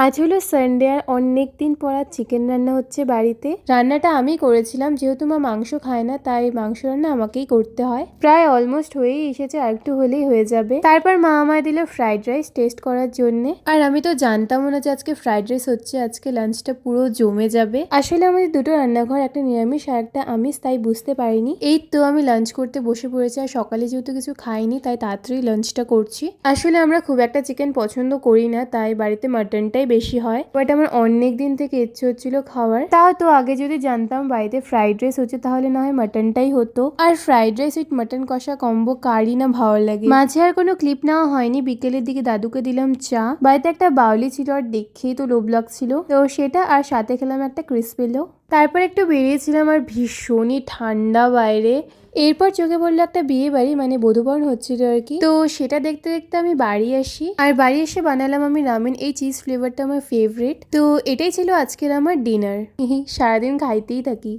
আজ হলো সানডে আর অনেক দিন পর আর চিকেন রান্না হচ্ছে বাড়িতে। রান্নাটা আমি করেছিলাম, যেহেতু মা মাংস খায় না তাই মাংস রান্না আমাকেই করতে হয়। প্রায় অলমোস্ট হয়েই এসেছে, আর একটু হলেই হয়ে যাবে। তারপর মা আমায় দিল ফ্রাইড রাইস টেস্ট করার জন্য। আর আমি তো জানতামও না যে আজকে ফ্রাইড রাইস হচ্ছে। আজকে লাঞ্চটা পুরো জমে যাবে। আসলে আমাদের দুটো রান্নাঘর, একটা নিরামিষ আর একটা আমিষ, তাই বুঝতে পারিনি। এই তো আমি লাঞ্চ করতে বসে পড়েছি। আর সকালে যেহেতু কিছু খাইনি তাই তাড়াতাড়ি লাঞ্চটা করছি। আসলে আমরা খুব একটা চিকেন পছন্দ করি না, তাই বাড়িতে মাটনটাই বেশি হয়। বাট আমার অনেক দিন থেকে ইচ্ছে হচ্ছিল খাওয়ার। তাও তো আগে যদি জানতাম বাড়িতে ফ্রাইড রাইস হচ্ছে তাহলে না হয় মাটনটাই হতো। আর ফ্রাইড রাইস উইথ মাটন কষা কম্বো কারই না ভালো লাগে। মাঝে আর কোনো ক্লিপ নেওয়া হয়নি। বিকেলের দিকে দাদুকে দিলাম চা। বাড়িতে একটা বাউলি ছিল আর দেখেই তো লোভ লাগছিল, তো সেটা আর সাথে খেলাম একটা ক্রিসপেলো। তারপর একটু বেরিয়েছিলাম আর ভীষণই ঠান্ডা বাইরে। এরপর চোখে পড়লো একটা বিয়ে বাড়ি, মানে বধূবরণ হচ্ছিল আর কি। তো সেটা দেখতে দেখতে আমি বাড়ি আসি। আর বাড়ি এসে বানালাম আমি রামেন। এই চিজ ফ্লেভারটা আমার ফেভারিট। তো এটাই ছিল আজকের আমার ডিনার। সারাদিন খাইতেই থাকি।